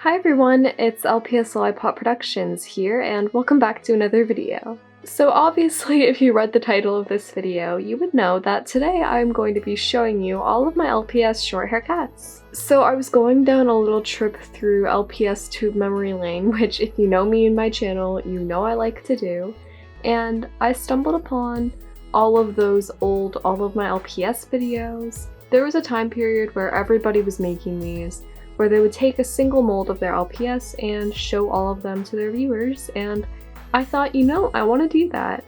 Hi everyone, it's LPS Lollipop Productions here, and welcome back to another video. So obviously, if you read the title of this video, you would know that today I'm going to be showing you all of my LPS Shorthair Cats. So I was going down a little trip through LPSTube memory lane, which if you know me and my channel, you know I like to do, and I stumbled upon all of my LPS videos. There was a time period where everybody was making these, where they would take a single mold of their LPS and show all of them to their viewers, and I thought, you know, I want to do that.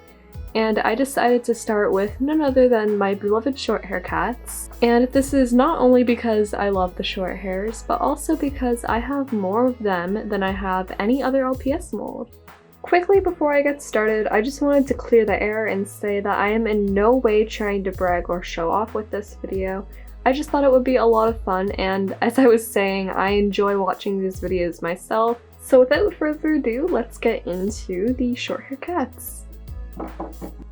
And I decided to start with none other than my beloved Shorthair Cats. And this is not only because I love the short hairs, but also because I have more of them than I have any other LPS mold. Quickly before I get started, I just wanted to clear the air and say that I am in no way trying to brag or show off with this video. I just thought it would be a lot of fun, and as I was saying, I enjoy watching these videos myself. So without further ado, let's get into the Shorthair Cats.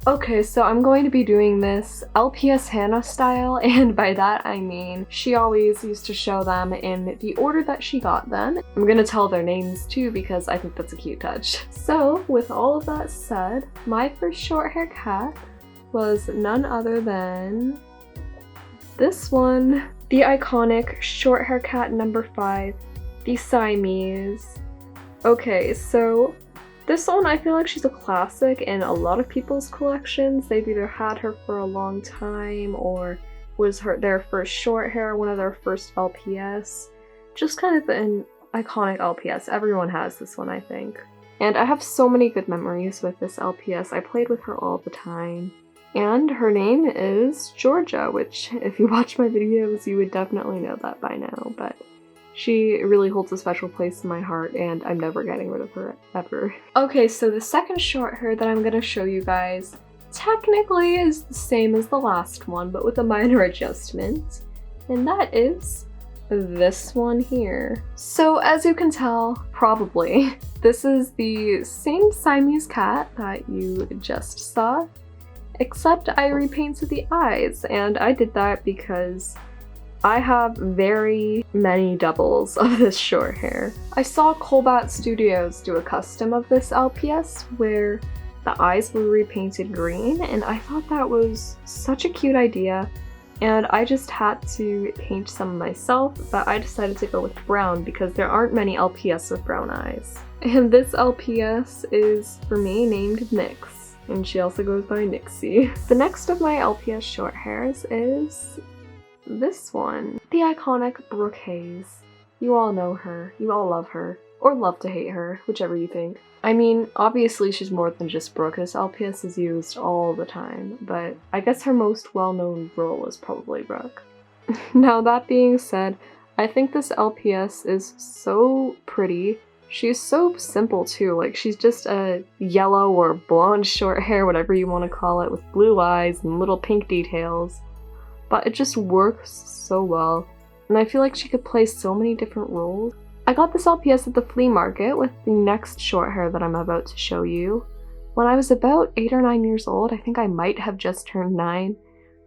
Okay, so I'm going to be doing this LPS Hannah style, and by that I mean she always used to show them in the order that she got them. I'm gonna tell their names too because I think that's a cute touch. So with all of that said, my first Shorthair Cat was none other than this one, the iconic Shorthair Cat number 5, the Siamese. Okay, so this one I feel like she's a classic in a lot of people's collections. They've either had her for a long time or was their first short hair, one of their first LPS. Just kind of an iconic LPS. Everyone has this one, I think. And I have so many good memories with this LPS. I played with her all the time. And her name is Georgia, which if you watch my videos you would definitely know that by now, but she really holds a special place in my heart and I'm never getting rid of her, ever. Okay, so the second short hair that I'm gonna show you guys technically is the same as the last one, but with a minor adjustment, and that is this one here. So as you can tell, probably, this is the same Siamese cat that you just saw, except I repainted the eyes, and I did that because I have very many doubles of this short hair. I saw Colbat Studios do a custom of this LPS where the eyes were repainted green, and I thought that was such a cute idea, and I just had to paint some myself, but I decided to go with brown because there aren't many LPS with brown eyes. And this LPS is, for me, named Nyx, and she also goes by Nixie. The next of my LPS short hairs is this one, the iconic Brooke Hayes. You all know her, you all love her, or love to hate her, whichever you think. I mean, obviously she's more than just Brooke. This LPS is used all the time, but I guess her most well-known role is probably Brooke. Now that being said, I think this LPS is so pretty. She's so simple too, like she's just a yellow or blonde short hair, whatever you want to call it, with blue eyes and little pink details. But it just works so well, and I feel like she could play so many different roles. I got this LPS at the flea market with the next short hair that I'm about to show you. When I was about 8 or 9 years old, I think I might have just turned 9,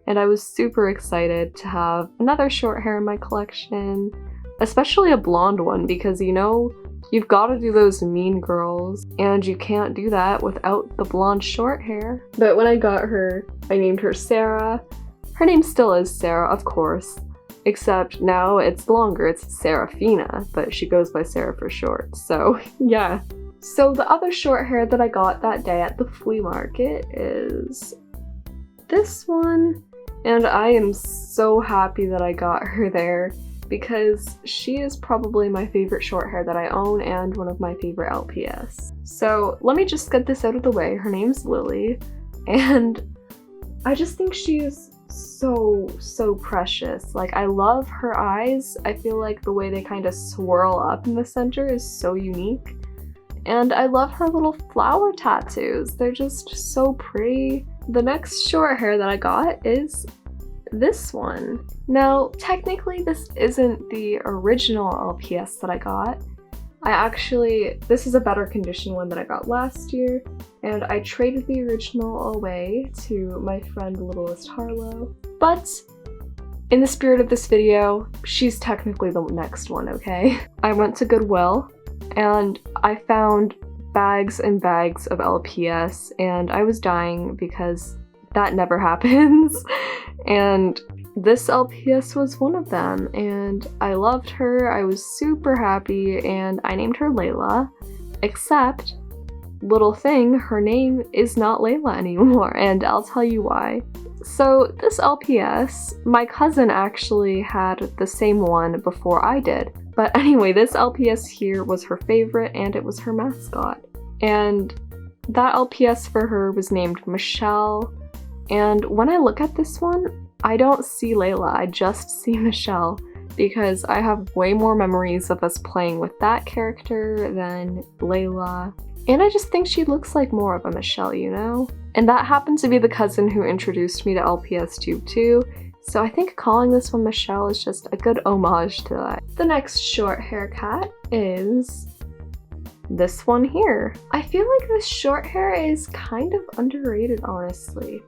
and I was super excited to have another short hair in my collection, especially a blonde one, because you know, you've got to do those mean girls, and you can't do that without the blonde short hair. But when I got her, I named her Sarah. Her name still is Sarah, of course, except now it's longer, it's Serafina, but she goes by Sarah for short, so yeah. So the other short hair that I got that day at the flea market is this one, and I am so happy that I got her there because she is probably my favorite short hair that I own and one of my favorite LPS. So let me just get this out of the way. Her name's Lily, and I just think she is so precious. Like, I love her eyes. I feel like the way they kind of swirl up in the center is so unique. And I love her little flower tattoos. They're just so pretty. The next short hair that I got is this one. Now, technically this isn't the original LPS that I got. This is a better condition one that I got last year, and I traded the original away to my friend Littlest Harlow. But In the spirit of this video, she's technically the next one, okay? I went to Goodwill and I found bags and bags of LPS and I was dying because that never happens. And this LPS was one of them and I loved her. I was super happy and I named her Layla, except little thing, her name is not Layla anymore, and I'll tell you why. So this LPS, my cousin actually had the same one before I did. But anyway, this LPS here was her favorite and it was her mascot. And that LPS for her was named Michelle. And when I look at this one, I don't see Layla, I just see Michelle, because I have way more memories of us playing with that character than Layla. And I just think she looks like more of a Michelle, you know? And that happened to be the cousin who introduced me to LPSTube too, so I think calling this one Michelle is just a good homage to that. The next short hair cat is this one here. I feel like this short hair is kind of underrated, honestly.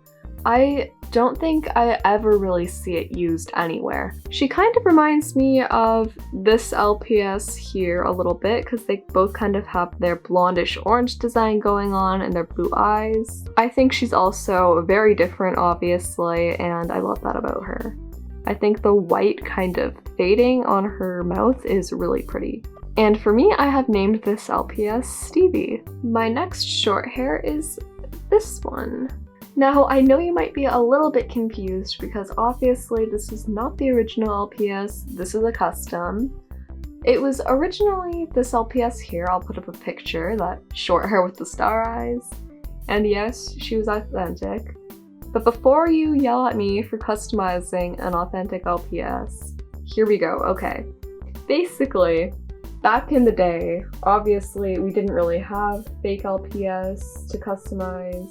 I don't think I ever really see it used anywhere. She kind of reminds me of this LPS here a little bit because they both kind of have their blondish orange design going on and their blue eyes. I think she's also very different, obviously, and I love that about her. I think the white kind of fading on her mouth is really pretty. And for me, I have named this LPS Stevie. My next short hair is this one. Now, I know you might be a little bit confused because obviously this is not the original LPS, this is a custom. It was originally this LPS here, I'll put up a picture, that short hair with the star eyes. And yes, she was authentic. But before you yell at me for customizing an authentic LPS, here we go, okay. Basically, back in the day, obviously we didn't really have fake LPS to customize.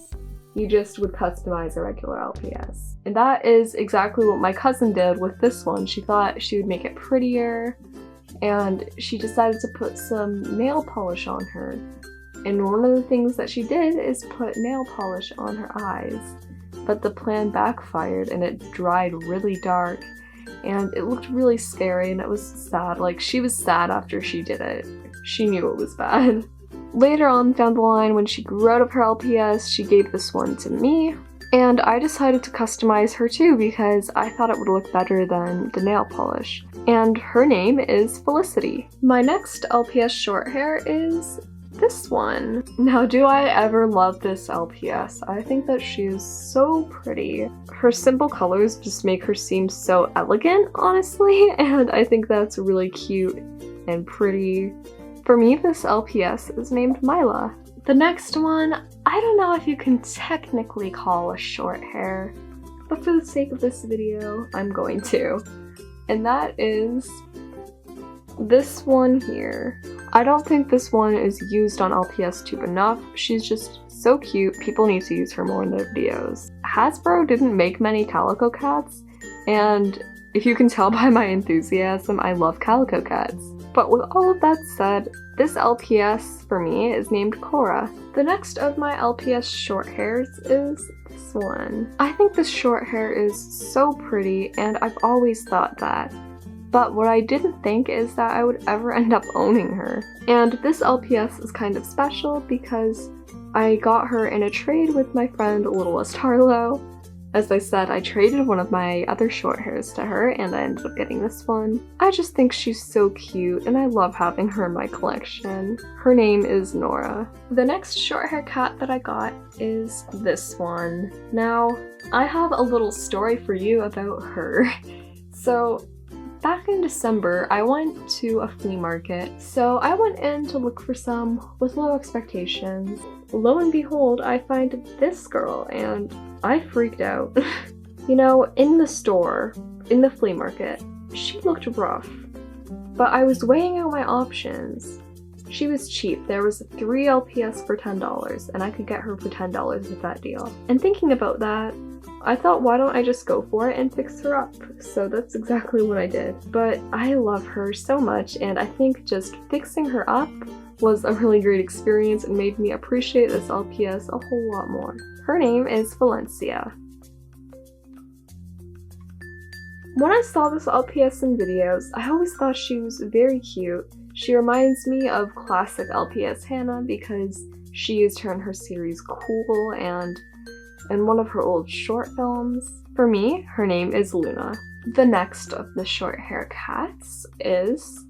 You just would customize a regular LPS. And that is exactly what my cousin did with this one. She thought she would make it prettier, and she decided to put some nail polish on her. And one of the things that she did is put nail polish on her eyes. But the plan backfired and it dried really dark, and it looked really scary and it was sad. Like, she was sad after she did it. She knew it was bad. Later on down the line, when she grew out of her LPS, she gave this one to me, and I decided to customize her too because I thought it would look better than the nail polish. And her name is Felicity. My next LPS short hair is this one. Now, do I ever love this LPS? I think that she is so pretty. Her simple colors just make her seem so elegant, honestly, and I think that's really cute and pretty. For me, this LPS is named Mila. The next one, I don't know if you can technically call a short hair, but for the sake of this video, I'm going to. And that is this one here. I don't think this one is used on LPSTube enough. She's just so cute. People need to use her more in their videos. Hasbro didn't make many calico cats, and if you can tell by my enthusiasm, I love calico cats. But with all of that said, this LPS for me is named Cora. The next of my LPS short hairs is this one. I think this short hair is so pretty, and I've always thought that. But what I didn't think is that I would ever end up owning her. And this LPS is kind of special because I got her in a trade with my friend Littlest Harlow. As I said, I traded one of my other short hairs to her and I ended up getting this one. I just think she's so cute and I love having her in my collection. Her name is Nora. The next short hair cat that I got is this one. Now, I have a little story for you about her. So, back in December, I went to a flea market. So I went in to look for some with low expectations. Lo and behold, I find this girl and I freaked out. You know, in the store, in the flea market, she looked rough. But I was weighing out my options. She was cheap. There was 3 LPS for $10 and I could get her for $10 with that deal. And thinking about that, I thought, why don't I just go for it and fix her up? So that's exactly what I did. But I love her so much, and I think just fixing her up was a really great experience and made me appreciate this LPS a whole lot more. Her name is Valencia. When I saw this LPS in videos, I always thought she was very cute. She reminds me of classic LPS Hannah because she used her in her series Cool and in one of her old short films. For me, her name is Luna. The next of the Shorthair Cats is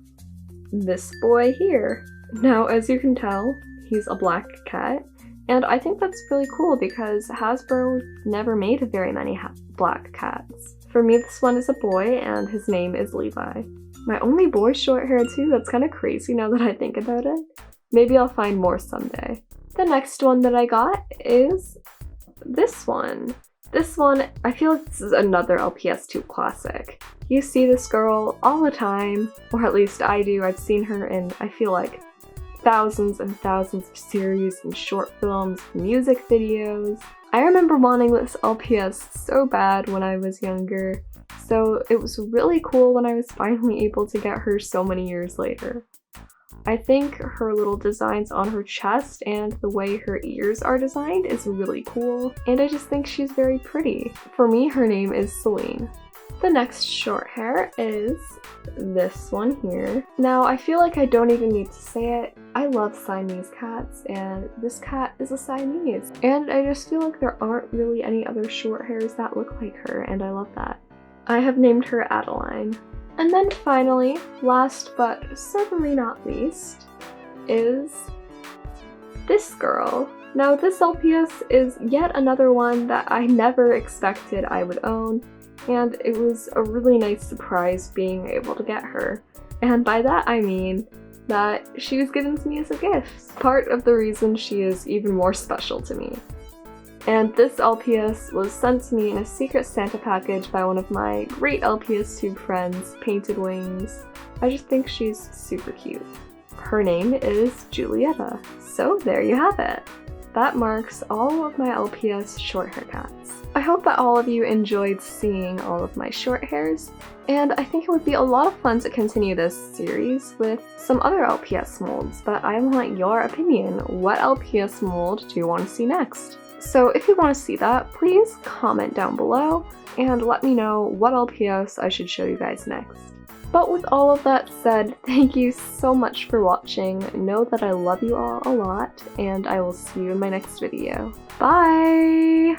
this boy here. Now, as you can tell, he's a black cat, and I think that's really cool because Hasbro never made very many black cats. For me, this one is a boy, and his name is Levi. My only boy short hair too, that's kind of crazy now that I think about it. Maybe I'll find more someday. The next one that I got is this one. This one, I feel like this is another LPSTube classic. You see this girl all the time, or at least I do. I've seen her in, I feel like, thousands and thousands of series and short films, music videos. I remember wanting this LPS so bad when I was younger, so it was really cool when I was finally able to get her so many years later. I think her little designs on her chest and the way her ears are designed is really cool, and I just think she's very pretty. For me, her name is Celine. The next short hair is this one here. Now, I feel like I don't even need to say it. I love Siamese cats, and this cat is a Siamese. And I just feel like there aren't really any other short hairs that look like her, and I love that. I have named her Adeline. And then finally, last but certainly not least, is this girl. Now, this LPS is yet another one that I never expected I would own, and it was a really nice surprise being able to get her. And by that I mean that she was given to me as a gift. Part of the reason she is even more special to me. And this LPS was sent to me in a secret Santa package by one of my great LPSTube friends, Painted Wings. I just think she's super cute. Her name is Julietta. So there you have it. That marks all of my LPS Shorthair Cats. I hope that all of you enjoyed seeing all of my short hairs, and I think it would be a lot of fun to continue this series with some other LPS molds, but I want your opinion. What LPS mold do you want to see next? So if you want to see that, please comment down below and let me know what LPS I should show you guys next. But with all of that said, thank you so much for watching. Know that I love you all a lot, and I will see you in my next video. Bye!